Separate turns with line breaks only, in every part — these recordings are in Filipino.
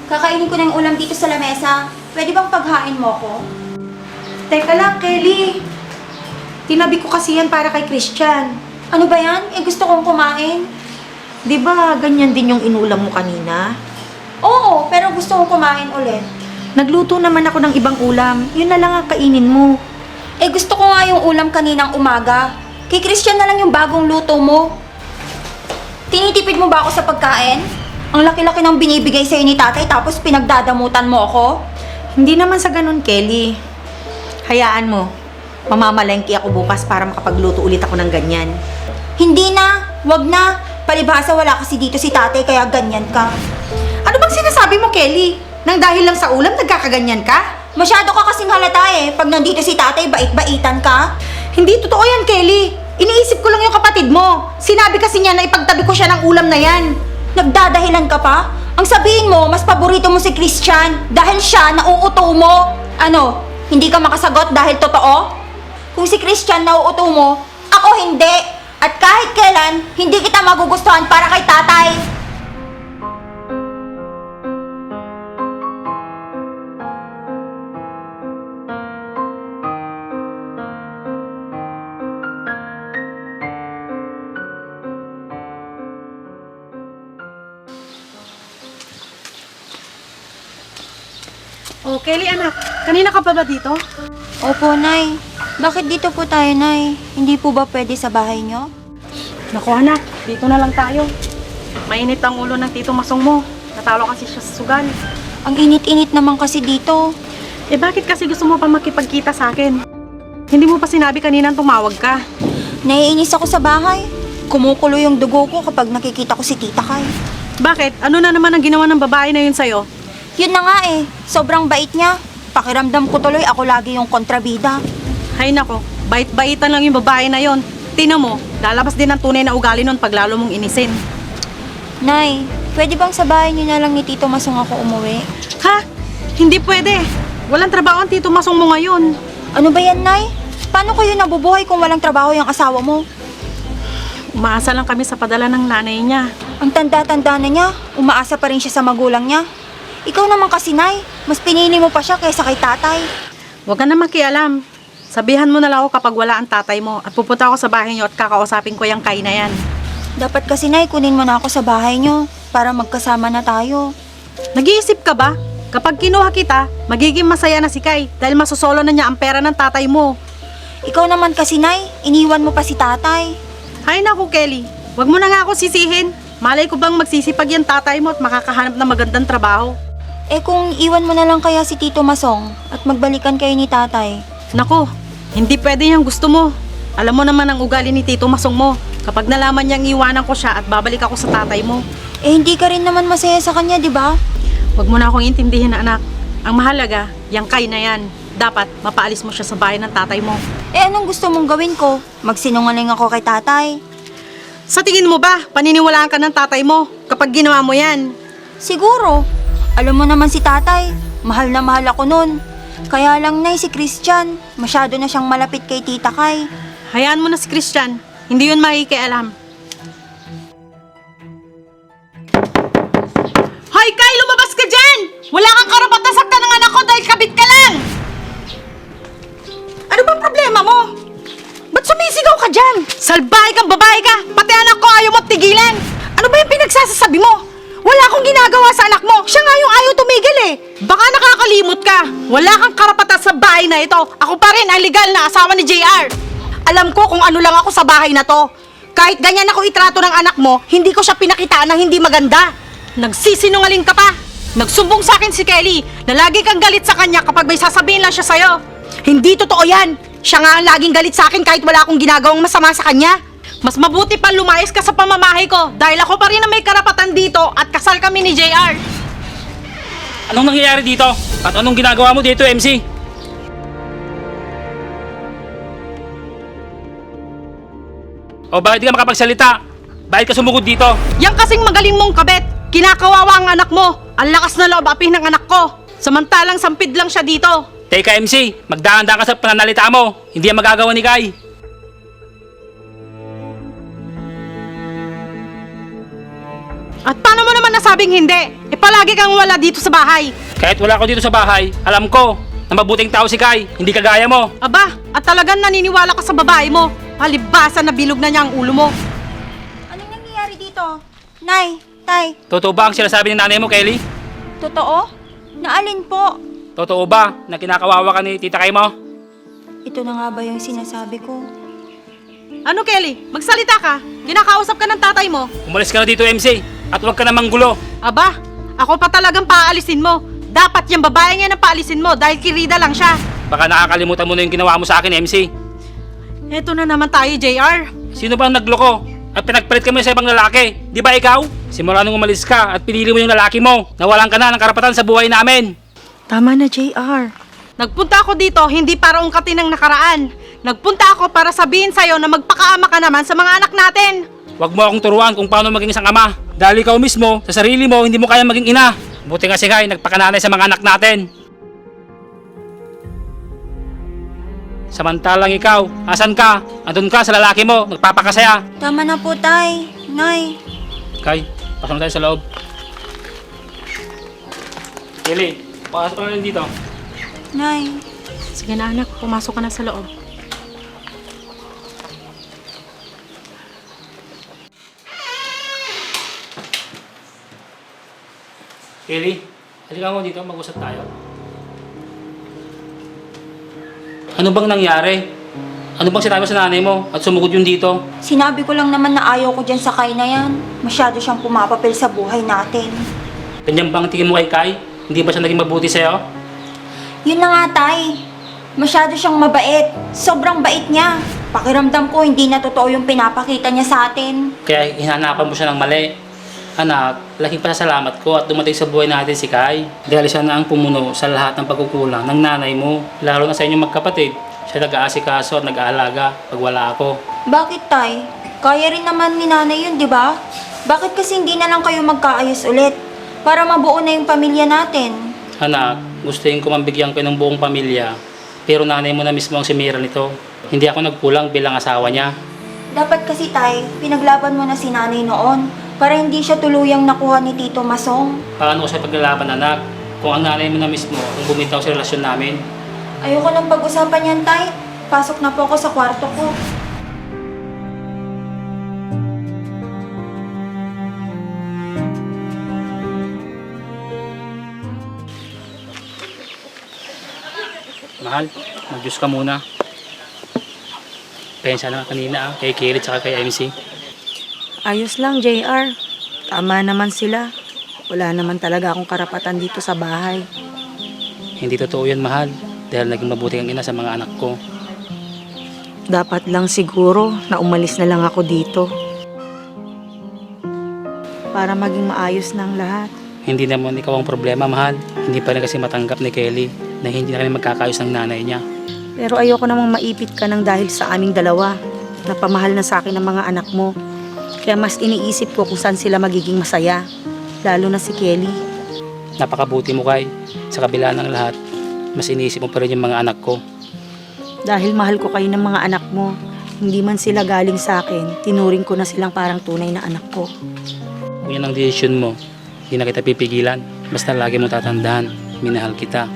Kakainin ko na yung ulam dito sa lamesa. Pwede bang paghain mo ko?
Teka lang, Kelly. Tinabi ko kasi yan para kay Christian.
Ano ba yan? Gusto kong kumain.
Di ba ganyan din yung inulam mo kanina?
Oo, pero gusto kong kumain ulit.
Nagluto naman ako ng ibang ulam. Yun na lang ang kainin mo.
Gusto ko nga yung ulam kaninang umaga. Kay Christian na lang yung bagong luto mo. Tinitipid mo ba ako sa pagkain? Ang laki-laki ng binibigay sa'yo ni tatay tapos pinagdadamutan mo ako?
Hindi naman sa ganun, Kelly. Hayaan mo. Mamamalengke ako bukas para makapagluto ulit ako ng ganyan.
Hindi na, wag na. Palibhasa wala kasi dito si tatay kaya ganyan ka.
Ano bang sinasabi mo, Kelly? Nang dahil lang sa ulam, nagkakaganyan ka?
Masyado ka kasing halata Pag nandito si tatay, bait-baitan ka.
Hindi totoo yan, Kelly. Iniisip ko lang yung kapatid mo. Sinabi kasi niya na ipagtabi ko siya ng ulam na yan.
Nagdadahilan ka pa? Ang sabihin mo, mas paborito mo si Christian dahil siya nauuto mo. Ano, hindi ka makasagot dahil totoo? Kung si Christian nauuto mo, ako hindi. At kahit kailan, hindi kita magugustuhan para kay tatay.
Oh, Kelly anak, kanina ka pa ba dito?
Opo, Nay. Bakit dito po tayo, Nay? Hindi po ba pwede sa bahay nyo?
Naku anak, dito na lang tayo. Mainit ang ulo ng tito Masong mo. Natalo kasi siya sa sugal.
Ang init-init naman kasi dito.
Bakit kasi gusto mo pa makipagkita sa akin? Hindi mo pa sinabi kanina tumawag ka.
Naiinis ako sa bahay. Kumukulo yung dugo ko kapag nakikita ko si Tita Kay.
Bakit? Ano na naman ang ginawa ng babae na yun sa'yo?
Yun na nga sobrang bait niya. Pakiramdam ko tuloy ako lagi yung kontrabida.
Hay nako, bait-baitan lang yung babae na yon. Tingnan mo, lalabas din ang tunay na ugali nun pag lalo mong inisin.
Nay, pwede bang sa bahay niyo na lang ni Tito Masong ako umuwi?
Ha? Hindi pwede. Walang trabaho ang tito Masong mo ngayon.
Ano ba yan, Nay? Paano kayo nabubuhay kung walang trabaho yung asawa mo?
Umaasa lang kami sa padala ng nanay niya.
Ang tanda-tanda na niya, umaasa pa rin siya sa magulang niya. Ikaw naman kasi, Nay, mas pinili mo pa siya kaysa kay tatay.
Huwag ka na makialam. Sabihan mo na lang ako kapag wala ang tatay mo at pupunta ako sa bahay niyo at kakausapin ko yung Kay na yan.
Dapat kasi, Nay, kunin mo na ako sa bahay niyo para magkasama na tayo.
Nag-iisip ka ba? Kapag kinuha kita, magiging masaya na si Kay dahil masosolo na niya ang pera ng tatay mo.
Ikaw naman kasi, Nay, iniwan mo pa si tatay.
Hay naku, Kelly. Huwag mo na nga ako sisihin. Malay ko bang magsisipag yung tatay mo at makakahanap ng magandang trabaho.
Kung iwan mo na lang kaya si Tito Masong at magbalikan kayo ni tatay.
Nako, hindi pwede yung gusto mo. Alam mo naman ang ugali ni Tito Masong mo. Kapag nalaman niyang iwanan ko siya at babalik ako sa tatay mo.
Hindi ka rin naman masaya sa kanya, di ba?
Huwag mo na akong intindihin, anak. Ang mahalaga, yung Kay na yan. Dapat mapaalis mo siya sa bahay ng tatay mo.
Anong gusto mong gawin ko? Magsinungaling ako kay tatay?
Sa tingin mo ba, paniniwalaan ka ng tatay mo kapag ginawa mo yan?
Siguro. Alam mo naman si tatay, mahal na mahal ako nun. Kaya lang, Nay, si Christian, masyado na siyang malapit kay Tita Kay.
Hayaan mo na si Christian. Hindi yun makikialam. Hoy, Kay! Lumabas ka dyan! Wala kang karapatan saktan ng anak ko dahil kabit ka lang!
Ano bang problema mo? Ba't sumisigaw ka dyan?
Salbahe kang babae ka! Pati anak ko ayaw mo tigilan!
Ano ba yung pinagsasasabi mo? Wala akong ginagawa sa anak mo. Siya nga yung ayaw tumigil
Baka nakakalimot ka! Wala kang karapatan sa bahay na ito! Ako pa rin ang legal na asawa ni JR!
Alam ko kung ano lang ako sa bahay na to. Kahit ganyan ako itrato ng anak mo, hindi ko siya pinakitaan ng hindi maganda.
Nagsisinungaling ka pa! Nagsumbong sa akin si Kelly na lagi kang galit sa kanya kapag may sasabihin lang siya sa'yo.
Hindi totoo yan. Siya nga ang laging galit sa akin kahit wala akong ginagawang masama sa kanya.
Mas mabuti pa lumayas ka sa pamamahay ko dahil ako pa rin ang may karapatan dito at kasal kami ni JR.
Anong nangyayari dito? At anong ginagawa mo dito, MC? O bakit di ka makapagsalita? Bakit ka sumugod dito?
Yang kasing magaling mong kabet, kinakawawa ang anak mo. Ang lakas na loob api ng anak ko. Samantalang sampid lang siya dito.
Teka, MC, magdahan-dahan ka sa pananalita mo. Hindi yan magagawa ni Kay.
At paano mo naman nasabing hindi? Eh palagi kang wala dito sa bahay.
Kahit wala ako dito sa bahay, alam ko na mabuting tao si Kai, hindi kagaya mo.
Aba, at talagang naniniwala ka sa babae mo. Palibasa na bilog na niya ang ulo mo.
Anong nangyayari dito? Nay, Tay,
Totoo ba ang sinasabi ni nanay mo, Kelly?
totoo? Naalin po?
Totoo ba na kinakawawa ka ni Tita Kai mo?
Ito na nga ba yung sinasabi ko?
Ano Kelly? Magsalita ka. Kinakausap ka ng tatay mo.
Umalis ka na dito, MC, at huwag ka na manggulo.
Aba, ako pa talagang paalisin mo. Dapat yung babae nga na paalisin mo dahil kirida lang siya.
Baka nakakalimutan mo na yung ginawa mo sa akin, MC.
Eto na naman tayo, JR.
Sino ba ang nagloko? At pinagpalit kami sa ibang lalaki? Di ba ikaw? Simula nung umalis ka at pinili mo yung lalaki mo, nawalan ka na ng karapatan sa buhay namin.
Tama na, JR.
Nagpunta ako dito hindi para ungkatin ang nakaraan. Nagpunta ako para sabihin sa'yo na magpakaama ka naman sa mga anak natin.
Huwag mo akong turuan kung paano maging isang ama. Dahil ikaw mismo, sa sarili mo, hindi mo kaya maging ina. Buti nga si Kai, nagpakananay sa mga anak natin. Samantalang ikaw, asan ka? Andun ka sa lalaki mo, nagpapakasaya.
Tama na po, Tay. Nay.
Kai, pasok na tayo sa loob. Kelly, pasok ka na rin dito.
Nay.
Sige na anak, pumasok ka na sa loob.
Kelly, halika mo dito, mag-usap tayo. Ano bang nangyari? Ano bang sinabi mo sa nanay mo at sumugod yun dito?
Sinabi ko lang naman na ayaw ko dyan sa Kai na yan. Masyado siyang pumapapil sa buhay natin.
Ganyan bang tingin mo kay Kai? Hindi ba siya naging mabuti sa'yo?
Yun na nga, Tay. Masyado siyang mabait. Sobrang bait niya. Pakiramdam ko hindi na totoo yung pinapakita niya sa atin.
Kaya hinanapan mo siya ng mali. Anak, laking pasasalamat ko at dumating sa buhay natin si Kai. Dahil siya na ang pumuno sa lahat ng pagkukulang ng nanay mo. Lalo na sa inyong magkapatid. Siya nag-aasikaso at nag-aalaga pag wala ako.
Bakit, Tay? Kaya rin naman ni nanay yun, di ba? Bakit kasi hindi na lang kayo magkaayos ulit? Para mabuo na yung pamilya natin.
Anak, gustuin ko mambigyan ko ng buong pamilya. Pero nanay mo na mismo ang sumira nito. Hindi ako nagkulang bilang asawa niya.
Dapat kasi, Tay, pinaglaban mo na si nanay noon para hindi siya tuluyang nakuha ni Tito Masong.
Paano ko siya paglalaban, anak? Kung ang nanay mo na mismo ang bumitaw sa relasyon namin.
Ayoko nang pag-usapan yan, Tay. Pasok na po ako sa kwarto ko.
Mahal, mag-juice ka muna. Pensa na kanina kay Kelly at kay MC.
Ayos lang, JR. Tama naman sila. Wala naman talaga akong karapatan dito sa bahay.
Hindi totoo yan, mahal. Dahil naging mabuti ang ina sa mga anak ko.
Dapat lang siguro na umalis na lang ako dito. Para maging maayos ng lahat.
Hindi naman ikaw ang problema, mahal. Hindi pa rin kasi matanggap ni Kelly na hindi na kami magkakayos ng nanay niya.
Pero ayoko namang maipit ka ng dahil sa aming dalawa. Napamahal na sa akin ang mga anak mo. Kaya mas iniisip ko kung saan sila magiging masaya. Lalo na si Kelly.
Napakabuti mo, Kai. Sa kabila ng lahat, mas iniisip mo pa rin yung mga anak ko.
Dahil mahal ko kayo ng mga anak mo, hindi man sila galing sa akin, tinuring ko na silang parang tunay na anak ko.
Kung yan ang desisyon mo, hindi na kita pipigilan. Basta lagi mo tatandaan, minahal kita.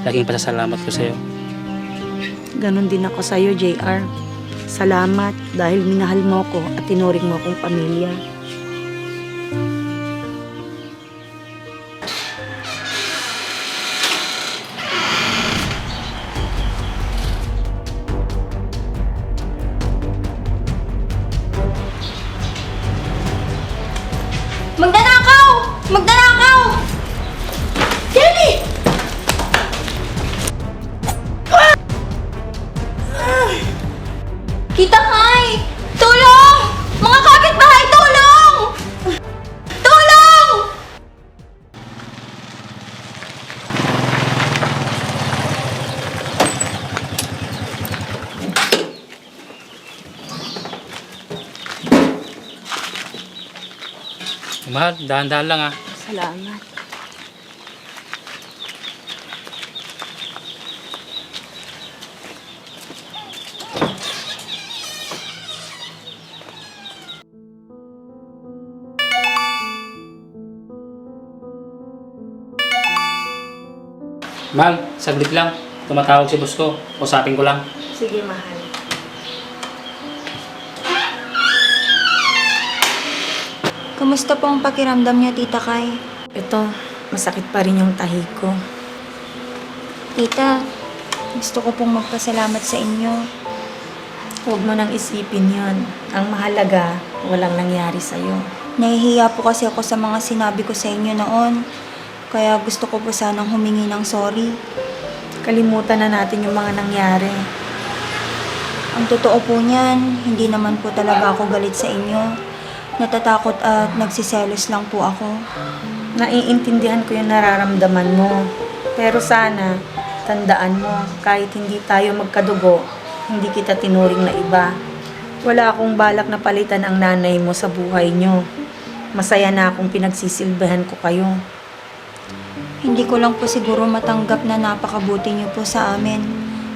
Laging pasasalamat ko sa'yo.
Ganon din ako sa'yo, JR. Salamat dahil minahal mo ko at tinuring mo akong pamilya.
Magnanakaw! Magnanakaw! Kelly! Kita Kai! Tulong! Mga kapitbahay, tulong! Tulong!
Mahal, dahan-dahan lang ah.
Salamat.
Mahal, saglit lang. Tumatawag si boss ko. Usapin ko lang.
Sige, mahal.
Kumusta po ang pakiramdam niyo, Tita Kay?
Ito, masakit pa rin yung tahi ko.
Tita, gusto ko pong magpasalamat sa inyo.
Huwag mo nang isipin yon. Ang mahalaga, walang nangyari sa'yo.
Nahihiya po kasi ako sa mga sinabi ko sa inyo noon. Kaya gusto ko po sanang humingi ng sorry.
Kalimutan na natin yung mga nangyari.
Ang totoo po niyan, hindi naman po talaga ako galit sa inyo. Natatakot at nagsiselos lang po ako.
Naiintindihan ko yung nararamdaman mo. Pero sana, tandaan mo, kahit hindi tayo magkadugo, hindi kita tinuring na iba. Wala akong balak na palitan ang nanay mo sa buhay nyo. Masaya na akong pinagsisilbihan ko kayo.
Hindi ko lang po siguro matanggap na napakabuti niyo po sa amin.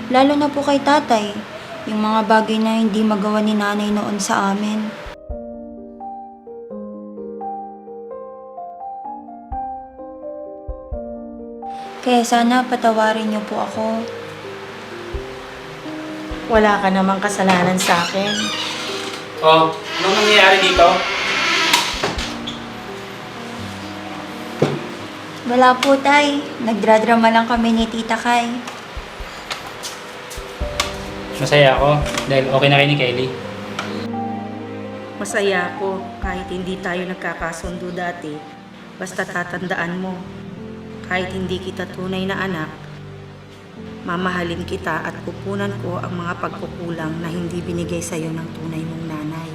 Lalo na po kay tatay. Yung mga bagay na hindi magawa ni nanay noon sa amin. Kaya sana patawarin niyo po ako.
Wala ka namang kasalanan sa akin.
Oh, anong nangyayari dito?
Wala po, tay. Nagdradrama lang kami ni Tita Kay.
Masaya ako dahil okay na kayo ni Kylie.
Masaya ako kahit hindi tayo nagkakasundo dati. Basta tatandaan mo, kahit hindi kita tunay na anak, mamahalin kita at pupunan ko ang mga pagkukulang na hindi binigay sa'yo ng tunay mong nanay.